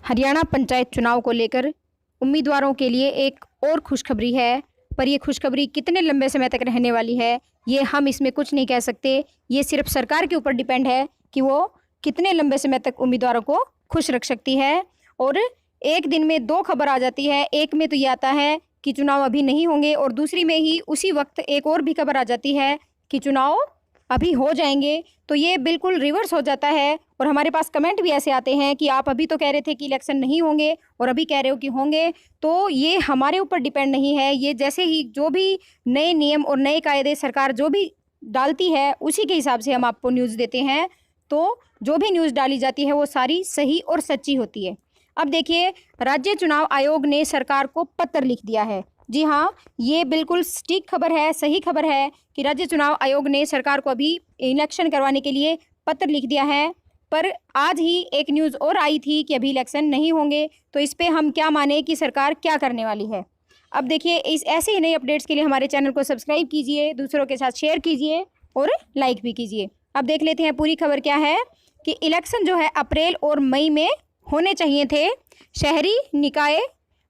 हरियाणा पंचायत चुनाव को लेकर उम्मीदवारों के लिए एक और खुशखबरी है, पर ये खुशखबरी कितने लंबे समय तक रहने वाली है ये हम इसमें कुछ नहीं कह सकते। ये सिर्फ सरकार के ऊपर डिपेंड है कि वो कितने लंबे समय तक उम्मीदवारों को खुश रख सकती है। और एक दिन में दो खबर आ जाती है, एक में तो ये आता है कि चुनाव अभी नहीं होंगे और दूसरी में ही उसी वक्त एक और भी खबर आ जाती है कि चुनाव अभी हो जाएंगे। तो ये बिल्कुल रिवर्स हो जाता है। और हमारे पास कमेंट भी ऐसे आते हैं कि आप अभी तो कह रहे थे कि इलेक्शन नहीं होंगे और अभी कह रहे हो कि होंगे। तो ये हमारे ऊपर डिपेंड नहीं है, ये जैसे ही जो भी नए नियम और नए कायदे सरकार जो भी डालती है उसी के हिसाब से हम आपको न्यूज़ देते हैं। तो जो भी न्यूज़ डाली जाती है वो सारी सही और सच्ची होती है। अब देखिए, राज्य चुनाव आयोग ने सरकार को पत्र लिख दिया है। जी हाँ, ये बिल्कुल सटीक खबर है, सही खबर है कि राज्य चुनाव आयोग ने सरकार को अभी इलेक्शन करवाने के लिए पत्र लिख दिया है। पर आज ही एक न्यूज़ और आई थी कि अभी इलेक्शन नहीं होंगे, तो इस पे हम क्या माने कि सरकार क्या करने वाली है। अब देखिए, इस ऐसे ही नई अपडेट्स के लिए हमारे चैनल को सब्सक्राइब कीजिए, दूसरों के साथ शेयर कीजिए और लाइक भी कीजिए। अब देख लेते हैं पूरी खबर क्या है कि इलेक्शन जो है अप्रैल और मई में होने चाहिए थे। शहरी निकाय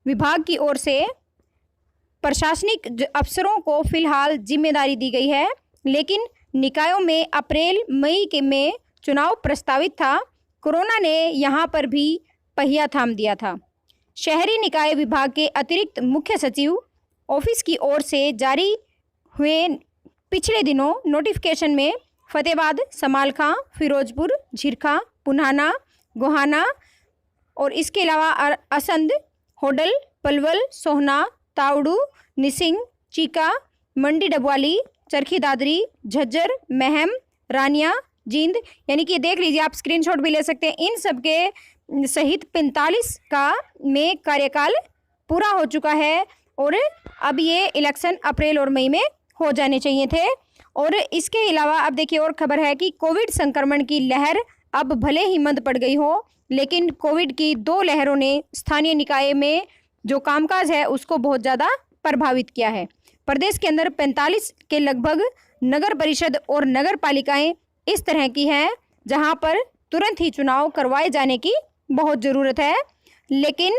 विभाग की ओर से प्रशासनिक अफसरों को फिलहाल जिम्मेदारी दी गई है, लेकिन निकायों में अप्रैल मई के में चुनाव प्रस्तावित था। कोरोना ने यहां पर भी पहिया थाम दिया था। शहरी निकाय विभाग के अतिरिक्त मुख्य सचिव ऑफिस की ओर से जारी हुए पिछले दिनों नोटिफिकेशन में फतेहाबाद, समालखां, फिरोजपुर, झिरखा, पुन्हाना, गोहाना और इसके अलावा असंध, होडल, पलवल, सोहना, तावड़ू, निसिंग, चीका, मंडी डबवाली, चरखी दादरी, झज्जर, महम, रानिया, जींद, यानी कि देख लीजिए, आप स्क्रीनशॉट भी ले सकते हैं। इन सब के सहित 45 का में कार्यकाल पूरा हो चुका है और अब ये इलेक्शन अप्रैल और मई में हो जाने चाहिए थे। और इसके अलावा अब देखिए और खबर है कि कोविड संक्रमण की लहर अब भले ही मंद पड़ गई हो, लेकिन कोविड की 2 लहरों ने स्थानीय निकाय में जो कामकाज है उसको बहुत ज़्यादा प्रभावित किया है। प्रदेश के अंदर 45 के लगभग नगर परिषद और नगर पालिकाएं इस तरह की हैं जहां पर तुरंत ही चुनाव करवाए जाने की बहुत ज़रूरत है, लेकिन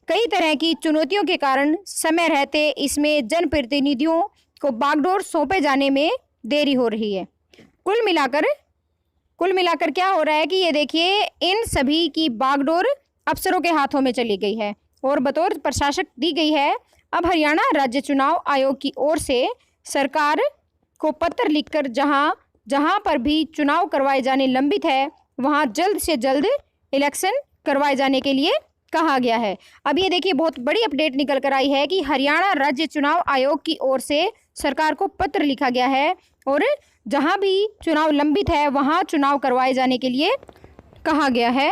कई तरह की चुनौतियों के कारण समय रहते इसमें जनप्रतिनिधियों को बागडोर सौंपे जाने में देरी हो रही है। कुल मिलाकर क्या हो रहा है कि ये देखिए, इन सभी की बागडोर अफसरों के हाथों में चली गई है और बतौर प्रशासक दी गई है। अब हरियाणा राज्य चुनाव आयोग की ओर से सरकार को पत्र लिखकर जहां पर भी चुनाव करवाए जाने लंबित है वहां जल्द से जल्द इलेक्शन करवाए जाने के लिए कहा गया है। अब ये देखिए, बहुत बड़ी अपडेट निकल कर आई है कि हरियाणा राज्य चुनाव आयोग की ओर से सरकार को पत्र लिखा गया है और जहां भी चुनाव लंबित है वहां चुनाव करवाए जाने के लिए कहा गया है।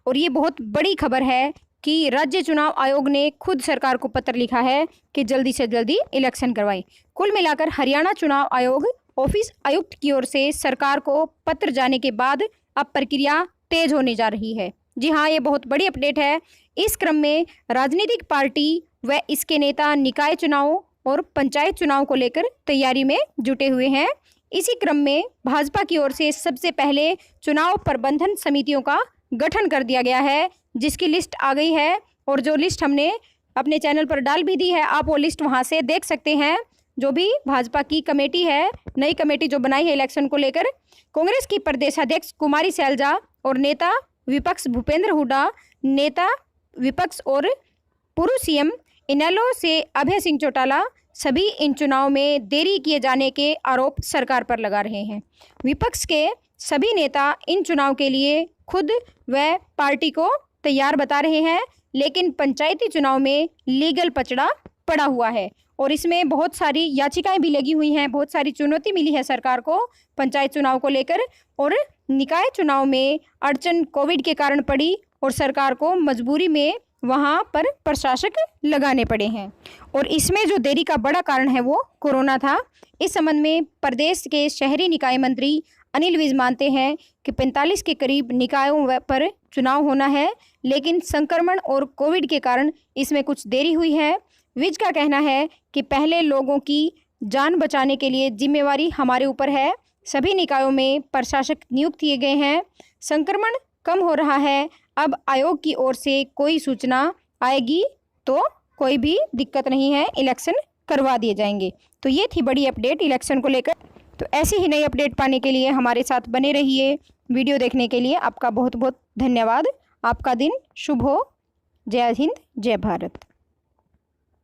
और ये बहुत बड़ी खबर है कि राज्य चुनाव आयोग ने खुद सरकार को पत्र लिखा है कि जल्दी से जल्दी इलेक्शन करवाएं। कुल मिलाकर हरियाणा चुनाव आयोग ऑफिस आयुक्त की ओर से सरकार को पत्र जाने के बाद अब प्रक्रिया तेज होने जा रही है। जी हाँ, ये बहुत बड़ी अपडेट है। इस क्रम में राजनीतिक पार्टी व इसके नेता निकाय चुनाव और पंचायत चुनाव को लेकर तैयारी में जुटे हुए हैं। इसी क्रम में भाजपा की ओर से सबसे पहले चुनाव प्रबंधन समितियों का गठन कर दिया गया है, जिसकी लिस्ट आ गई है और जो लिस्ट हमने अपने चैनल पर डाल भी दी है, आप वो लिस्ट वहां से देख सकते हैं। जो भी भाजपा की कमेटी है, नई कमेटी जो बनाई है इलेक्शन को लेकर, कांग्रेस की प्रदेशाध्यक्ष कुमारी सैलजा और नेता विपक्ष भूपेंद्र हुड्डा, नेता विपक्ष और पूर्व सीएम इनेलो से अभय सिंह चौटाला, सभी इन चुनाव में देरी किए जाने के आरोप सरकार पर लगा रहे हैं। विपक्ष के सभी नेता इन चुनाव के लिए खुद व पार्टी को तैयार बता रहे हैं, लेकिन पंचायती चुनाव में लीगल पचड़ा पड़ा हुआ है और इसमें बहुत सारी याचिकाएं भी लगी हुई हैं, बहुत सारी चुनौती मिली है सरकार को पंचायत चुनाव को लेकर। और निकाय चुनाव में अड़चन कोविड के कारण पड़ी और सरकार को मजबूरी में वहां पर प्रशासक लगाने पड़े हैं और इसमें जो देरी का बड़ा कारण है वो कोरोना था। इस संबंध में प्रदेश के शहरी निकाय मंत्री अनिल विज मानते हैं कि 45 के करीब निकायों पर चुनाव होना है, लेकिन संक्रमण और कोविड के कारण इसमें कुछ देरी हुई है। विज का कहना है कि पहले लोगों की जान बचाने के लिए जिम्मेवारी हमारे ऊपर है। सभी निकायों में प्रशासक नियुक्त किए गए हैं। संक्रमण कम हो रहा है, अब आयोग की ओर से कोई सूचना आएगी तो कोई भी दिक्कत नहीं है, इलेक्शन करवा दिए जाएंगे। तो ये थी बड़ी अपडेट इलेक्शन को लेकर। तो ऐसी ही नई अपडेट पाने के लिए हमारे साथ बने रहिए। वीडियो देखने के लिए आपका बहुत बहुत धन्यवाद। आपका दिन शुभ हो। जय हिंद, जय भारत।